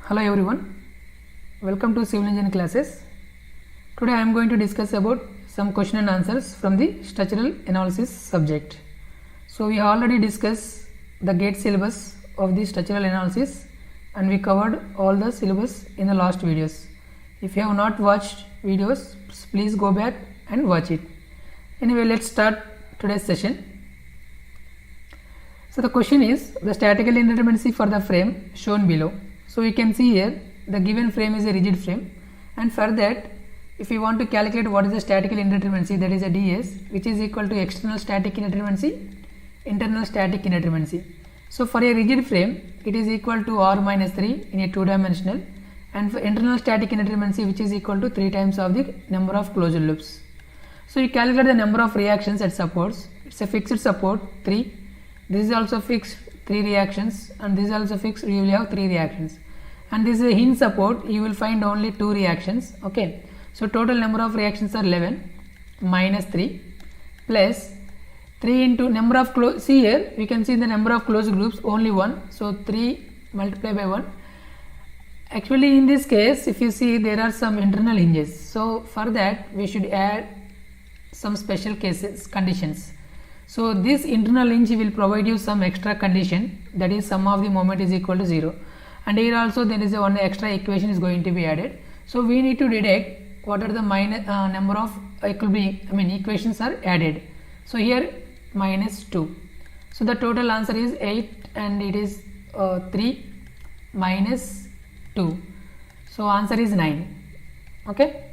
Hello everyone, welcome to civil engineering classes. Today I am going to discuss about some question and answers from the structural analysis subject. So we already discussed the GATE syllabus of the structural analysis and we covered all the syllabus in the last videos. If you have not watched videos, please go back and watch it. Anyway, let's start today's session. So the question is the statical indeterminacy for the frame shown below. So you can see here the given frame is a rigid frame, and for that if you want to calculate what is the statical indeterminacy, that is a ds, which is equal to external static indeterminacy, internal static indeterminacy. So for a rigid frame it is equal to r minus 3 in a two-dimensional, and for internal static indeterminacy which is equal to 3 times of the number of closed loops. So you calculate the number of reactions at supports. It's a fixed support 3, this is also fixed 3 reactions, and this is also fixed, you will have 3 reactions, and this is a hinge support, you will find only 2 reactions. Okay, so total number of reactions are 11 minus 3 plus 3 into number of closed, see here we can see the number of closed groups only 1, so 3 multiplied by 1. Actually in this case if you see there are some internal hinges, so for that we should add some special cases conditions. So this internal hinge will provide you some extra condition, that is sum of the moment is equal to 0, and here also there is a one extra equation is going to be added. So we need to deduct what are the number of equations are added. So here minus 2, so the total answer is 8 and it is 3 minus 2, so answer is 9. Okay,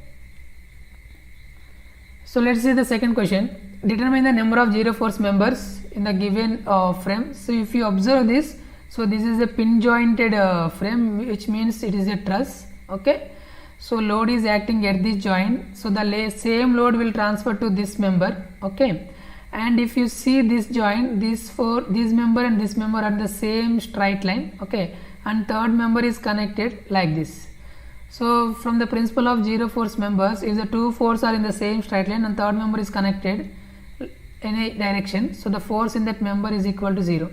so let's see the second question. Determine the number of zero force members in the given frame. So if you observe this, so this is a pin jointed frame, which means it is a truss. Okay, so load is acting at this joint, so the same load will transfer to this member. Okay, and if you see this joint, this member and this member are the same straight line. Okay, and third member is connected like this. So from the principle of zero force members, if the two forces are in the same straight line and third member is connected in a direction, so the force in that member is equal to 0.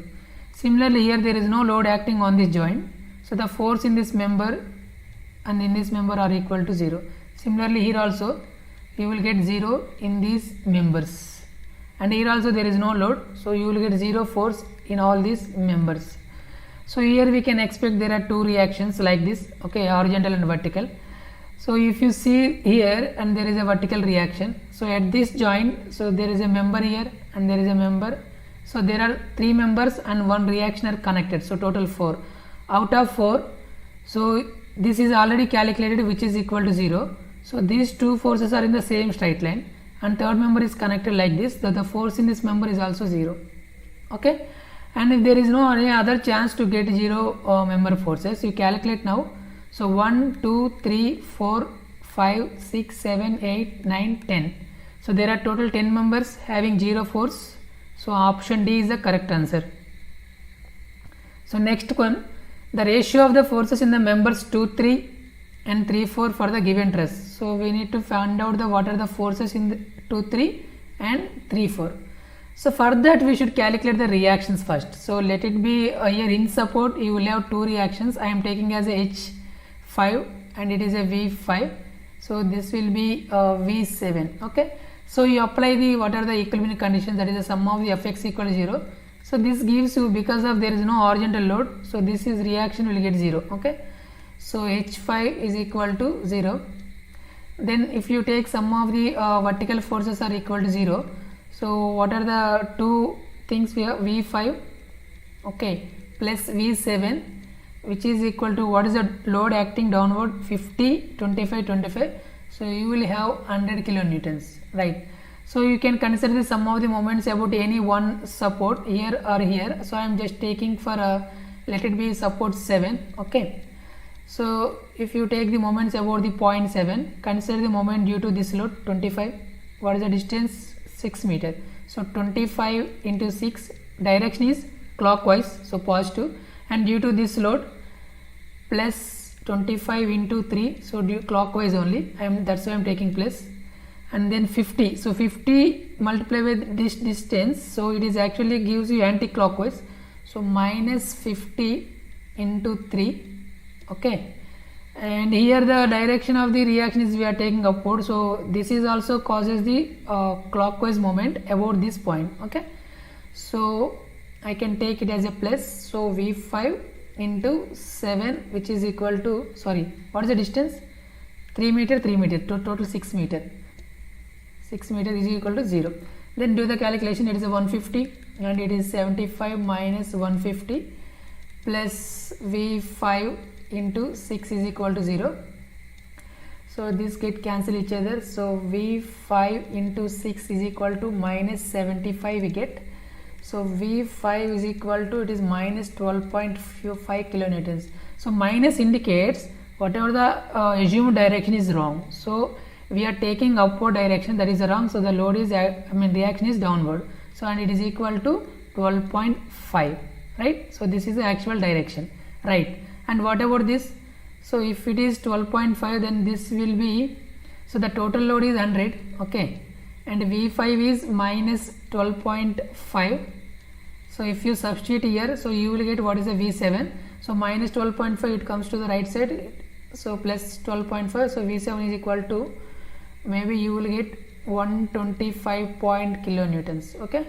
Similarly here there is no load acting on this joint, so the force in this member and in this member are equal to 0. Similarly here also you will get 0 in these members, and here also there is no load, so you will get 0 force in all these members. So here we can expect there are 2 reactions like this, okay, horizontal and vertical. So if you see here and there is a vertical reaction, so at this joint, so there is a member here and there is a member, so there are 3 members and 1 reaction are connected, so total 4. Out of 4, so this is already calculated which is equal to 0, so these 2 forces are in the same straight line and third member is connected like this, so the force in this member is also 0. Okay, and if there is no any other chance to get 0 member forces, you calculate now. So 1, 2, 3, 4, 5, 6, 7, 8, 9, 10. So there are total 10 members having 0 force. So option D is the correct answer. So next one, the ratio of the forces in the members 2, 3 and 3, 4 for the given truss. So we need to find out what are the forces in the 2, 3 and 3, 4. So for that we should calculate the reactions first. So let it be here in support you will have 2 reactions. I am taking as a H5 and it is a V5, so this will be V7. Okay, so you apply the what are the equilibrium conditions, that is the sum of the Fx equal to 0. So this gives you, because of there is no horizontal load, so this is reaction will get 0. Okay, so H5 is equal to 0. Then if you take sum of the vertical forces are equal to 0, so what are the 2 things we have? V5, okay, plus V7, which is equal to what is the load acting downward, 50, 25, 25, so you will have 100 kilonewtons, right? So you can consider the sum of the moments about any one support here or here. So I am just taking for let it be support 7. Okay, so if you take the moments about the point 7, consider the moment due to this load 25. What is the distance? 6 meter. So 25 into 6, direction is clockwise, so positive, and due to this load plus 25 into 3, so due clockwise only, that's why I am taking plus, and then 50, so 50 multiplied with this distance, so it is actually gives you anti-clockwise, so minus 50 into 3, Okay, and here the direction of the reaction is we are taking upward, so this is also causes the clockwise moment about this point. Okay, so I can take it as a plus, so V5 into 7, which is equal to, sorry, what is the distance? 3 meter, 3 meter, total 6 meter. 6 meter is equal to 0. Then do the calculation. It is a 150 and it is 75 minus 150 plus V5 into 6 is equal to 0. So this get cancel each other. So V5 into 6 is equal to minus 75 we get. So V5 is equal to, it is minus 12.5 kilonewtons. So minus indicates whatever the assumed direction is wrong. So we are taking upward direction, that is wrong. So the load is, reaction is downward. So and it is equal to 12.5, right? So this is the actual direction, right? And what about this? So if it is 12.5, then this will be, so the total load is 100, okay, and V5 is minus 12.5. So if you substitute here, so you will get what is a V7. So minus 12.5, it comes to the right side, so plus 12.5. So V7 is equal to, maybe you will get 125 kilonewtons. Okay,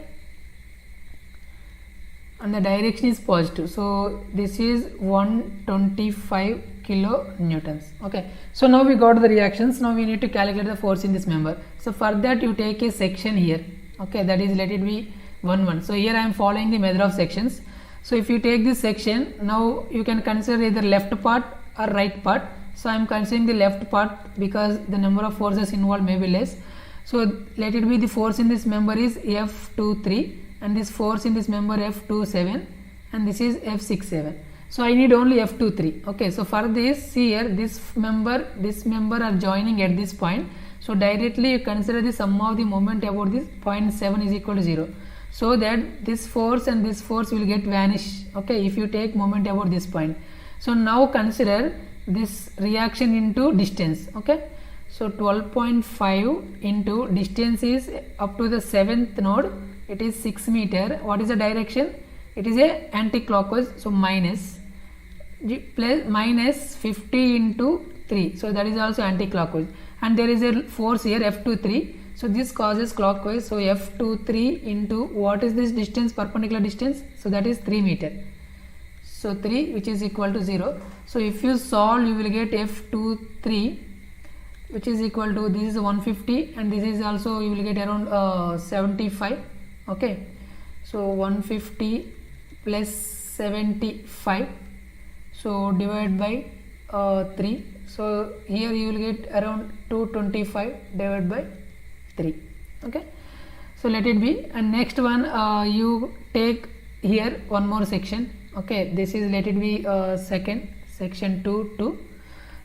and the direction is positive, so this is 125 kilonewtons. Okay, so now we got the reactions. Now we need to calculate the force in this member. So for that you take a section here. Okay, that is, let it be 1 So here I am following the method of sections. So if you take this section, now you can consider either left part or right part. So I am considering the left part because the number of forces involved may be less. So let it be, the force in this member is F23 and this force in this member F27 and this is F67. So I need only F23. Okay, so for this, see here, this member are joining at this point. So directly you consider the sum of the moment about this point 7 is equal to 0. So that this force and this force will get vanish. Okay, if you take moment about this point. So now consider this reaction into distance. Okay, so 12.5 into distance is up to the 7th node, it is 6 meter. What is the direction? It is a anti-clockwise, so minus 50 into 3, so that is also anti-clockwise, and there is a force here F23, so this causes clockwise. So F23 into, what is this distance, perpendicular distance? So that is 3 meter. So 3, which is equal to 0. So if you solve, you will get F23, which is equal to, this is 150 and this is also, you will get around 75. Okay, so 150 plus 75, so divide by 3. So here you will get around 225 divided by 3. Okay, so let it be. And next one, you take here one more section. Okay, this is, let it be section 2.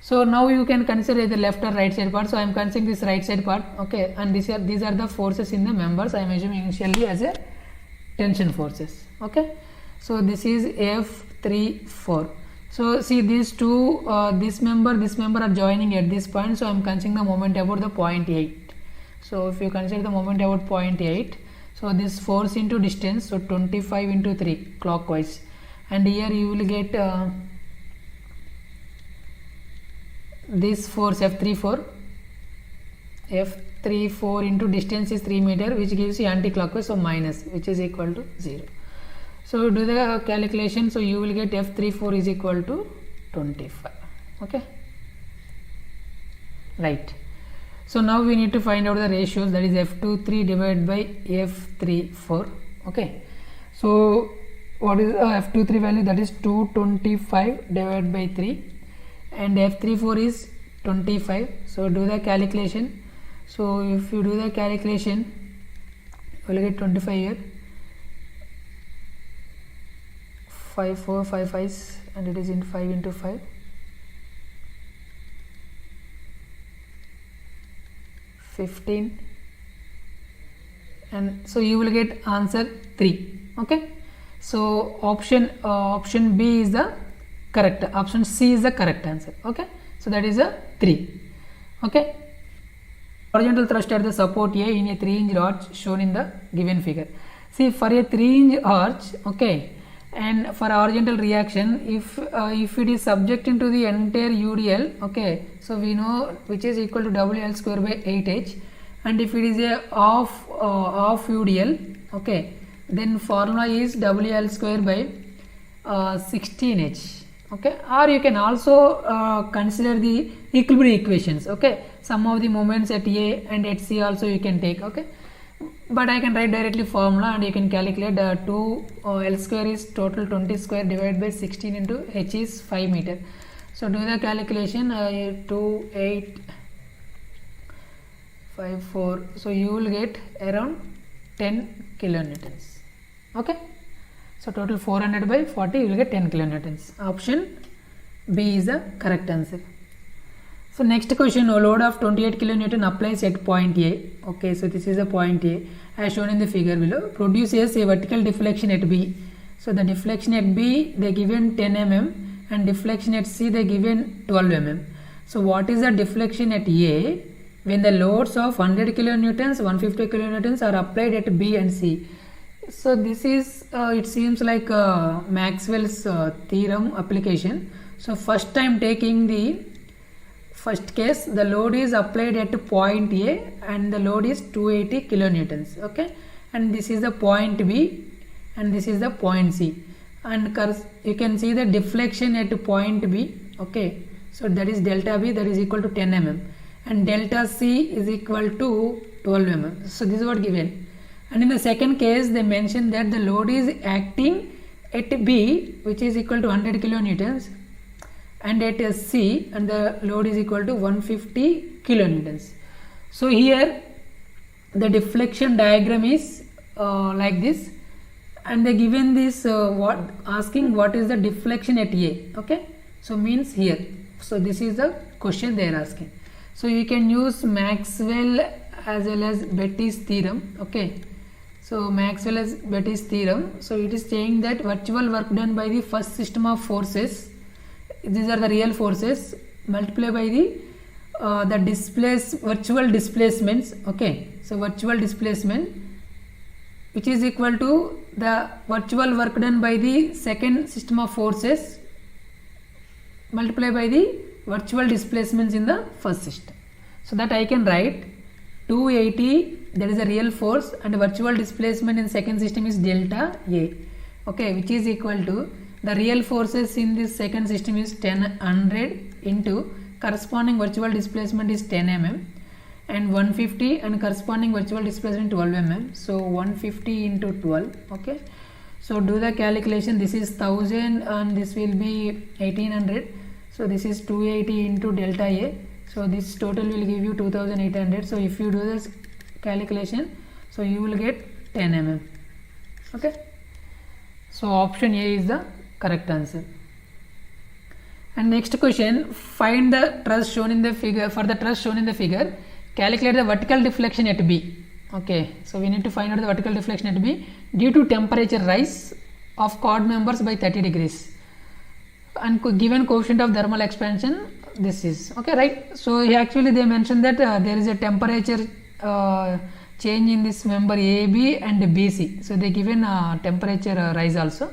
So now you can consider either left or right side part. So I am considering this right side part. Okay, and these are the forces in the members. I am assuming initially as a tension forces. Okay, so this is F34. So see, these two, this member are joining at this point. So I am considering the moment about the 0.8. So if you consider the moment about 0.8, so this force into distance, so 25 into 3 clockwise, and here you will get this force F34 into distance is 3 meter, which gives you anti-clockwise, so minus, which is equal to 0. So do the calculation. So you will get F34 is equal to 25. Okay, right. So now we need to find out the ratios, that is F23 divided by F34. Okay, so what is F23 value? That is 225 divided by 3, and F34 is 25. So do the calculation. So if you do the calculation, you will get 25 here, 5 4 5 5s, and it is in 5 into 5, 15, and so you will get answer 3. Okay, so option B is the correct, option C is the correct answer. Okay, so that is a 3. Okay, horizontal thrust at the support A in a 3-inch arch shown in the given figure. See, for a 3-inch arch, okay, And for horizontal reaction, if it is subjecting to the entire UDL, okay, so we know which is equal to WL square by 8H, and if it is a off UDL, okay, then formula is WL square by 16H, okay. Or you can also consider the equilibrium equations, okay, sum of the moments at A and at C also you can take, okay. But I can write directly formula and you can calculate 2 L square is total 20 square divided by 16 into H is 5 meter. So do the calculation, 2, 8, 5, 4. So you will get around 10 kilonewtons. Okay. So total 400 by 40, you will get 10 kilonewtons. Option B is the correct answer. So next question, a load of 28 kilonewton applies at point A. Okay, so this is the point A as shown in the figure below. Produces a vertical deflection at B. So the deflection at B they given 10 mm and deflection at C they given 12 mm. So what is the deflection at A when the loads of 100 kilonewtons, 150 kilonewtons are applied at B and C? So this is it seems like Maxwell's theorem application. So first time taking the first case, the load is applied at point A and the load is 280 kilonewtons, okay, and this is the point B and this is the point C, and you can see the deflection at point B, okay, so that is delta B, that is equal to 10 mm, and delta C is equal to 12 mm. So this is what given. And in the second case they mentioned that the load is acting at B, which is equal to 100 kilonewtons, and at C, and the load is equal to 150 kilonewtons. So here the deflection diagram is like this, and they given this asking what is the deflection at A, okay, so means here. So this is the question they are asking. So you can use Maxwell as well as Bette's theorem, okay. So Maxwell as Bette's theorem, so it is saying that virtual work done by the first system of forces, these are the real forces, multiply by the virtual displacements, okay. So virtual displacement, which is equal to the virtual work done by the second system of forces multiply by the virtual displacements in the first system. So that I can write 280, that is a real force, and virtual displacement in second system is delta A, okay, which is equal to the real forces in this second system is 100 into corresponding virtual displacement is 10 mm and 150 and corresponding virtual displacement 12 mm. So 150 into 12, okay. So do the calculation, this is 1000 and this will be 1800. So this is 280 into delta A. So this total will give you 2800. So if you do this calculation, so you will get 10 mm, okay. So option A is the correct answer. And next question, find the truss shown in the figure. For the truss shown in the figure, calculate the vertical deflection at B, okay. So we need to find out the vertical deflection at B due to temperature rise of chord members by 30 degrees and given coefficient of thermal expansion, this is, okay, right. So actually they mentioned that there is a temperature change in this member AB and BC, so they given temperature rise also.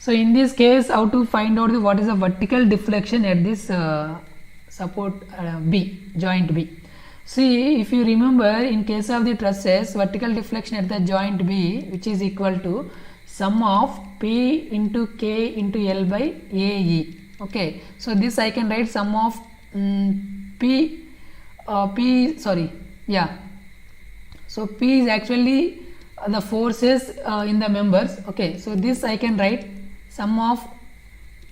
So in this case, how to find out what is the vertical deflection at this support B, joint B. See, if you remember, in case of the trusses, vertical deflection at the joint B, which is equal to sum of P into K into L by AE, okay. So this I can write sum of so P is actually the forces in the members, okay. So this I can write sum of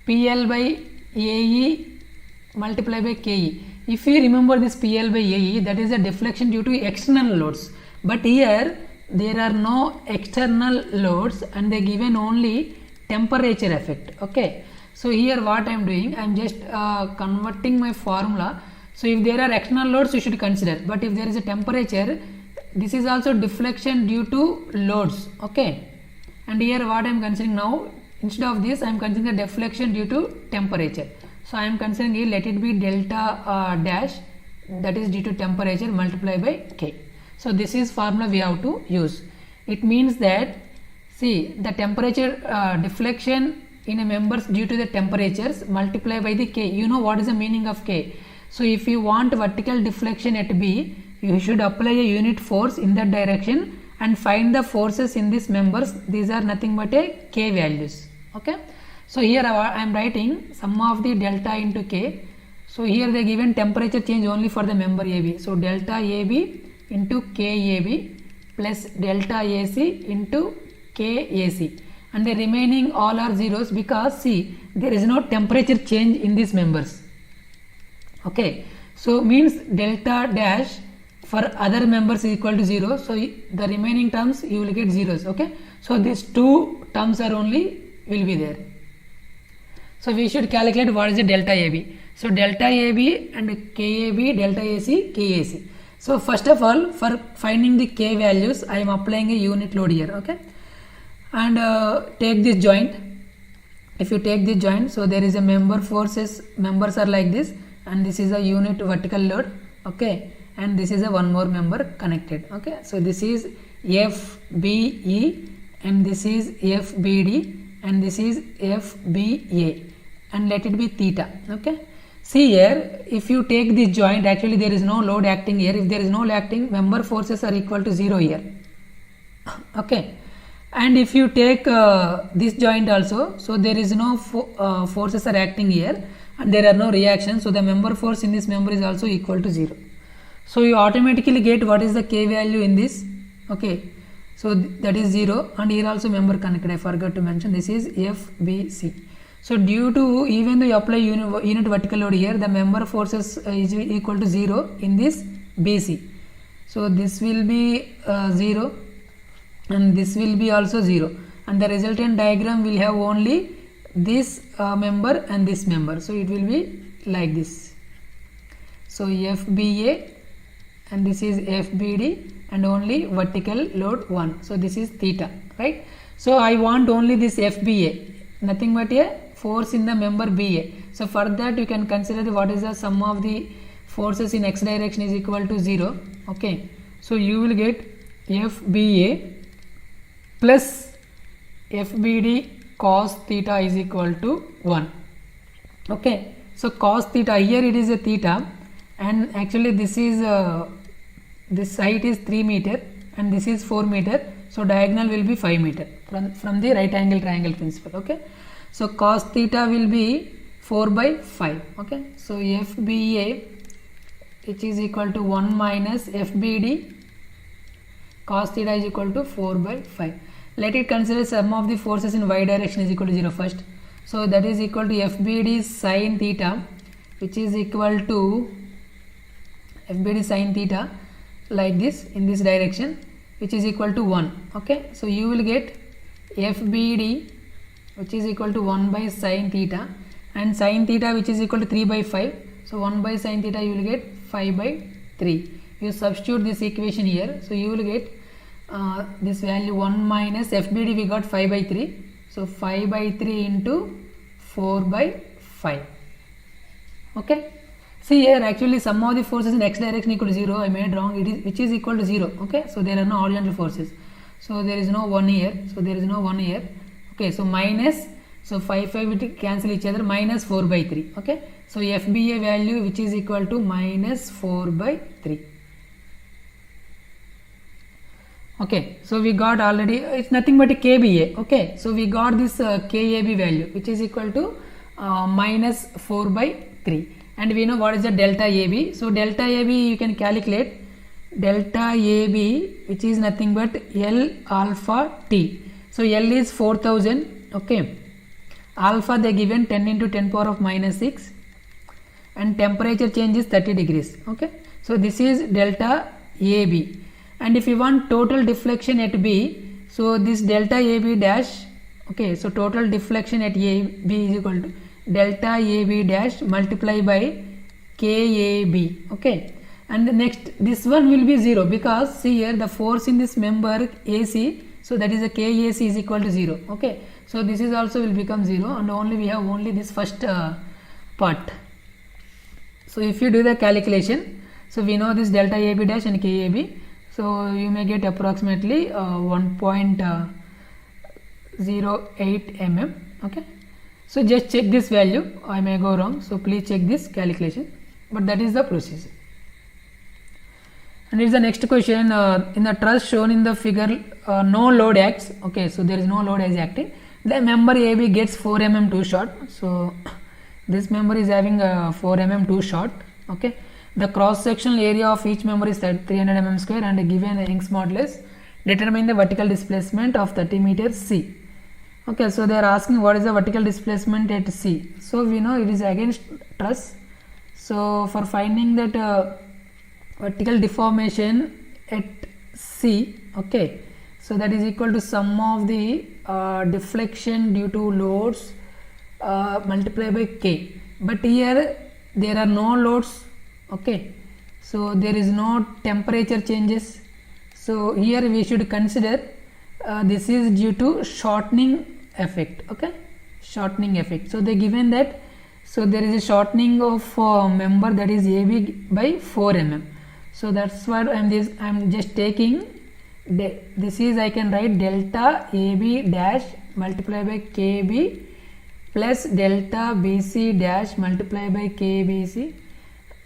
PL by AE multiplied by KE. If you remember this PL by AE, that is a deflection due to external loads, but here there are no external loads and they given only temperature effect, okay. So here what I am doing, I am just converting my formula. So if there are external loads you should consider, but if there is a temperature, this is also deflection due to loads, okay. And here what I am considering now, instead of this I am considering the deflection due to temperature. So I am considering here, let it be delta dash, that is due to temperature multiplied by K. So this is formula we have to use. It means that See, the temperature deflection in a members due to the temperatures multiply by the K. You know what is the meaning of K. So if you want vertical deflection at B, you should apply a unit force in that direction and find the forces in these members. These are nothing but a K values. Okay. So here I am writing sum of the delta into K. So here they given temperature change only for the member AB. So delta AB into KAB plus delta AC into KAC, and the remaining all are zeros because see, there is no temperature change in these members. Okay, so means delta dash for other members is equal to 0. So the remaining terms you will get zeros. Okay, so these two terms are only will be there. So we should calculate what is the delta AB. So delta AB and KAB, delta AC, KAC. So first of all, for finding the K values, I am applying a unit load here. Okay, and take this joint. If you take this joint, so there is a member forces, members are like this, and this is a unit vertical load. Okay, and this is a one more member connected. Okay, so this is FBE and this is FBD and this is FBA, and let it be theta. Okay, see here, if you take this joint, actually there is no load acting here. If there is no load acting, member forces are equal to 0 here. Okay, and if you take this joint also, so there is no forces are acting here and there are no reactions, so the member force in this member is also equal to 0. So you automatically get what is the K value in this. Okay, so that is 0, and here also member connected, I forgot to mention, this is FBC. So due to, even though you apply unit vertical load here, the member forces is equal to 0 in this BC. So this will be 0 and this will be also 0, and the resultant diagram will have only this member and this member. So it will be like this. So FBA and this is FBD and only vertical load 1. So this is theta, right? So I want only this FBA, nothing but a force in the member BA. So for that you can consider what is the sum of the forces in x direction is equal to 0. Okay, so you will get FBA plus FBD cos theta is equal to 1. Okay, so cos theta, here it is a theta, and actually this is this height is 3 meter and this is 4 meter, so diagonal will be 5 meter from the right angle triangle principle. Okay, so cos theta will be 4 by 5. Okay, so FBA, which is equal to 1 minus FBD cos theta is equal to 4 by 5. Let it consider sum of the forces in y direction is equal to 0 first. So that is equal to FBD sin theta, which is equal to FBD sin theta like this in this direction, which is equal to 1. Okay, so you will get FBD, which is equal to 1 by sin theta, and sin theta, which is equal to 3 by 5. So 1 by sin theta you will get 5 by 3. You substitute this equation here, so you will get this value 1 minus FBD, we got 5 by 3. So 5 by 3 into 4 by 5. Okay, see here, actually sum of the forces in x direction equal to 0. I made wrong, it is which is equal to 0. Okay, so there are no horizontal forces, so there is no 1 here, so there is no 1 here. Okay, so minus, so 5 will cancel each other, minus 4 by 3. Okay, so FBA value, which is equal to minus 4 by 3. Okay, so we got already, it's nothing but a KBA. Okay, so we got this KAB value, which is equal to minus 4 by 3, and we know what is the delta AB. So delta AB you can calculate delta AB, which is nothing but L alpha T. So L is 4000. Okay, alpha they given 10 into 10 power of minus 6, and temperature change is 30 degrees. Okay, so this is delta AB. And if you want total deflection at B, so this delta AB dash, okay, so total deflection at AB is equal to delta AB dash multiply by KAB. Okay, and the next, this one will be 0 because see here the force in this member AC, so that is a KAC is equal to 0. Okay, so this is also will become 0, and only we have only this first part. So if you do the calculation, so we know this delta AB dash and KAB, so you may get approximately 1.0 0.08 mm. Okay, so just check this value, I may go wrong, so please check this calculation, but that is the procedure. And it's the next question. In the truss shown in the figure, no load acts. Okay, so there is no load is acting. The member AB gets 4 mm too short. So this member is having 4 mm too short. Okay, the cross sectional area of each member is 300 mm square, and given Young's modulus, determine the vertical displacement of 30 meters C. Okay, so they are asking what is the vertical displacement at C. So we know it is against truss. So for finding that vertical deformation at C, okay, so that is equal to sum of the deflection due to loads multiplied by K. But here there are no loads. Okay, so there is no temperature changes. So here we should consider this is due to shortening effect. Okay, shortening effect. So they given that, so there is a shortening of member, that is AB by 4 mm. So that's what I'm just taking this is, I can write delta AB dash multiplied by KB plus delta BC dash multiplied by KBC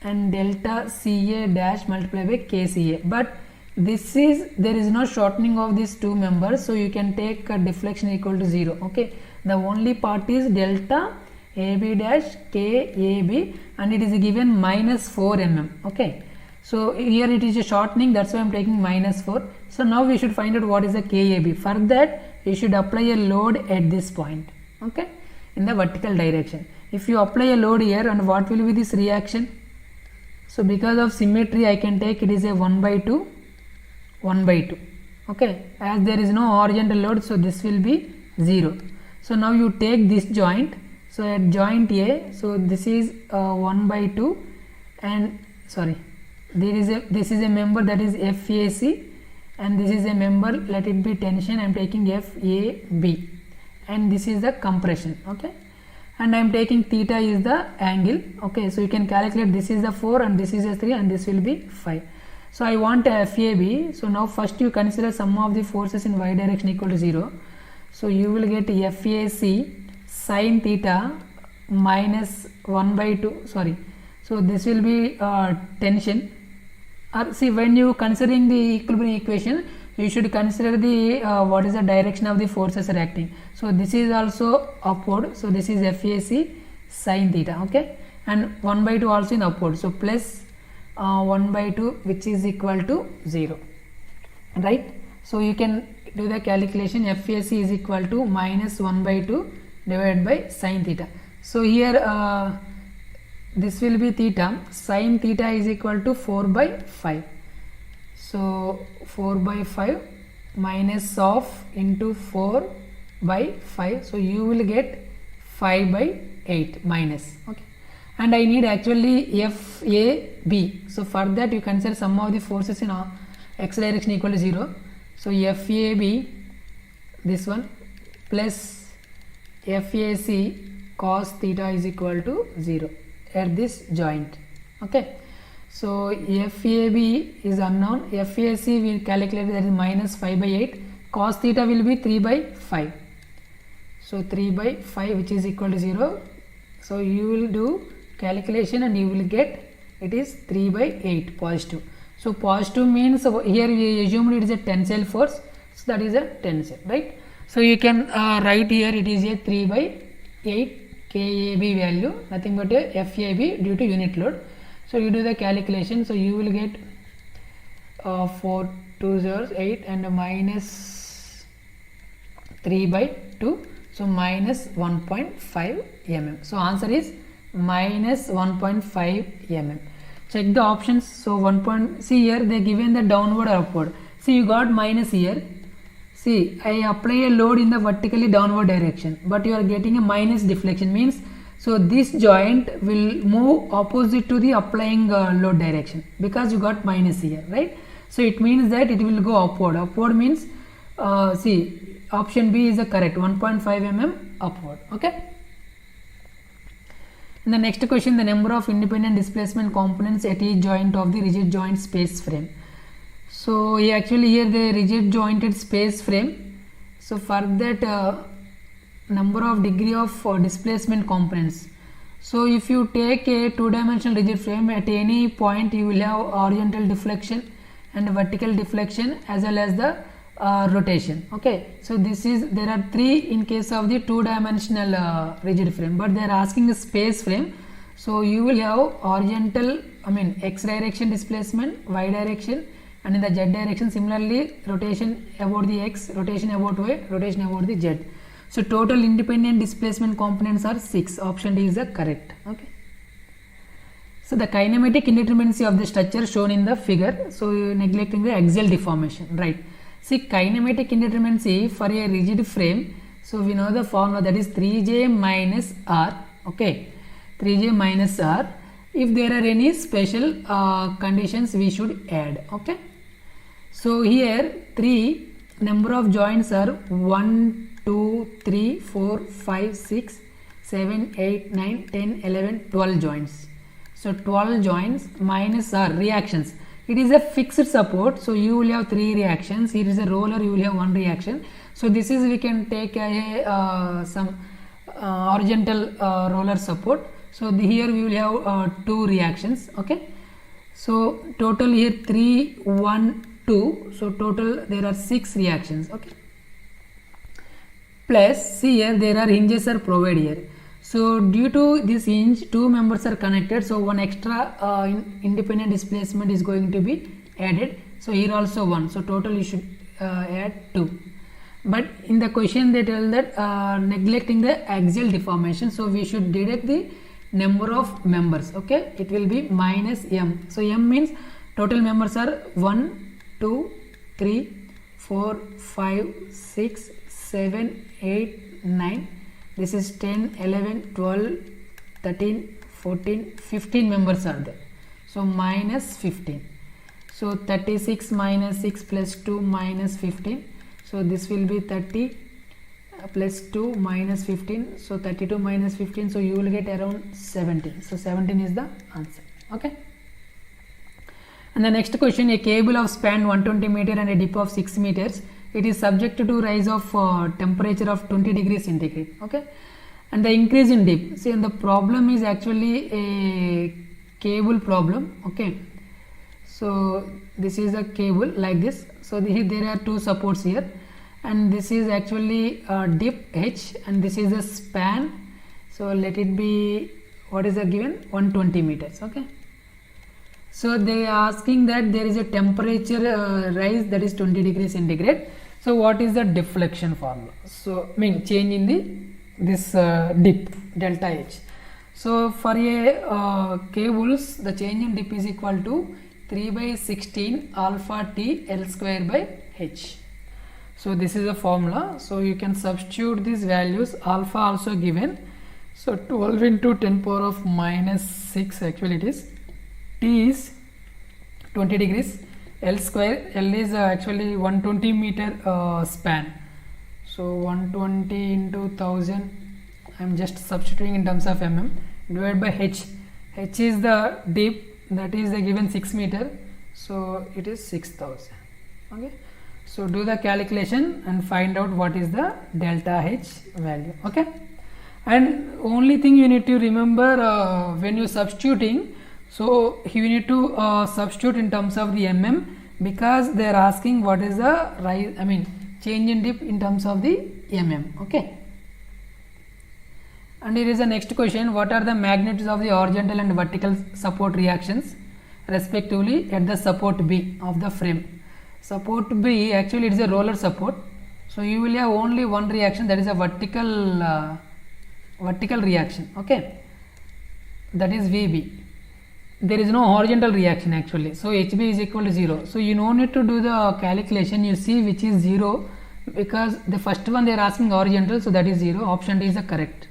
and delta CA dash multiplied by KCA. But this is, there is no shortening of these two members, so you can take a deflection equal to 0. Okay, the only part is delta AB dash KAB, and it is given minus 4 mm. Okay, so here it is a shortening, that's why I am taking minus 4. So now we should find out what is the KAB. For that you should apply a load at this point, okay, in the vertical direction. If you apply a load here, and what will be this reaction? So because of symmetry I can take it is a 1/2, 1/2. Okay, as there is no horizontal load, so this will be 0. So now you take this joint, so at joint A, so this is 1/2, and sorry, this is a member, that is FAC, and this is a member, let it be tension, I am taking FAB, and this is the compression. Okay, and I am taking theta is the angle. Okay, so you can calculate, this is the 4 and this is a 3 and this will be 5. So I want a FAB. So now first you consider sum of the forces in y direction equal to 0. So you will get FAC sin theta minus 1/2, sorry, so this will be tension. Or see, when you considering the equilibrium equation, you should consider the what is the direction of the forces are acting. So this is also upward, so this is FAC sin theta. Okay, and 1/2 also in upward, so plus 1/2, which is equal to 0, right? So you can do the calculation, FAC is equal to minus 1/2 divided by sin theta. So here this will be theta, sin theta is equal to 4/5. So 4/5 minus of into 4/5, so you will get 5/8 minus. Okay, and I need actually FAB. So for that you consider sum of the forces in x direction equal to 0. So FAB, this one, plus FAC cos theta is equal to 0 at this joint. Okay, so FAB is unknown, FAC we calculate, that is minus 5/8, cos theta will be 3/5. So 3/5, which is equal to 0. So you will do calculation and you will get it is 3/8 positive. So positive means here we assumed it is a tensile force, so that is a tensile, right? So you can write here it is a 3/8 KAB value, nothing but a FAB due to unit load. So you do the calculation, so you will get 4 2 zeros 8 and minus 3/2, so minus 1.5 mm. So answer is minus 1.5 mm. Check the options. So see here they given the downward or upward. See, you got minus here. See, I apply a load in the vertically downward direction, but you are getting a minus deflection, means so this joint will move opposite to the applying load direction because you got minus here, right? So it means that it will go upward. Upward means see, option B is the correct, 1.5 mm upward. Okay. In the next question, the number of independent displacement components at each joint of the rigid joint space frame. So actually here the rigid jointed space frame, So for that number of degree of displacement components. So if you take a two-dimensional rigid frame, at any point you will have horizontal deflection and vertical deflection as well as the rotation. Okay, so there are three in case of the two-dimensional rigid frame, but they are asking a space frame. So you will have horizontal, x direction displacement, y direction, and in the z direction similarly rotation about the x, rotation about y, rotation about the z. So total independent displacement components are 6. Option D is the correct. Okay. So the kinematic indeterminacy of the structure shown in the figure. So neglecting the axial deformation, right? See, kinematic indeterminacy for a rigid frame. So we know the formula, that is 3j minus r. Okay, 3j minus r. If there are any special conditions, we should add. Okay. So here number of joints are 1, 2, 3, 4, 5, 6, 7, 8, 9, 10, 11, 12 joints. So 12 joints minus r reactions. It is a fixed support, so you will have 3 reactions. Here is a roller, you will have 1 reaction. So this is, we can take some horizontal roller support. So here we will have 2 reactions. Okay. So total here 3, 1, 2. So total there are 6 reactions. Okay. Plus here there are hinges are provided here. So due to this hinge, 2 members are connected, so 1 extra independent displacement is going to be added. So here also 1, so total you should add 2. But in the question they tell that neglecting the axial deformation, so we should deduct the number of members. Okay, it will be minus m. So m means total members are 1, 2, 3, 4, 5, 6, 7, 8, 9. This is 10, 11, 12, 13, 14, 15 members are there. So minus 15. So 36 minus 6 plus 2 minus 15. So this will be 30 plus 2 minus 15. So 32 minus 15. So you will get around 17. So 17 is the answer. Okay. And the next question, a cable of span 120 meter and a depth of 6 meters. It is subject to rise of temperature of 20 degrees centigrade. Okay, and the increase in depth. See, and the problem is actually a cable problem. Okay, so this is a cable like this. So there are 2 supports here, and this is actually depth h, and this is a span. So let it be, what is the given, 120 meters. Okay. So they are asking that there is a temperature rise, that is 20 degrees centigrade. So what is the deflection formula? So change in this dip delta h. So for a cables, the change in dip is equal to 3 by 16 alpha t L square by h. So this is a formula. So you can substitute these values. Alpha also given. So 12 into 10 power of minus 6 actually it is. T is 20 degrees, L square, L is actually 120 meter span. So 120 into 1000, I am just substituting in terms of mm, divided by h. H is the deep, that is the given 6 meter, so it is 6000. Okay, so do the calculation and find out what is the delta h value. Okay, and only thing you need to remember when you substituting, so you need to substitute in terms of the mm, because they are asking what is the rise, change in dip in terms of the mm. Okay, and here is the next question, what are the magnitudes of the horizontal and vertical support reactions respectively at the support B of the frame? Support B, actually it is a roller support, so you will have only one reaction, that is a vertical reaction. Okay, that is VB. There is no horizontal reaction actually, so HB is equal to 0. So you no need to do the calculation, you see which is 0, because the first one they are asking horizontal, so that is 0. Option D is the correct.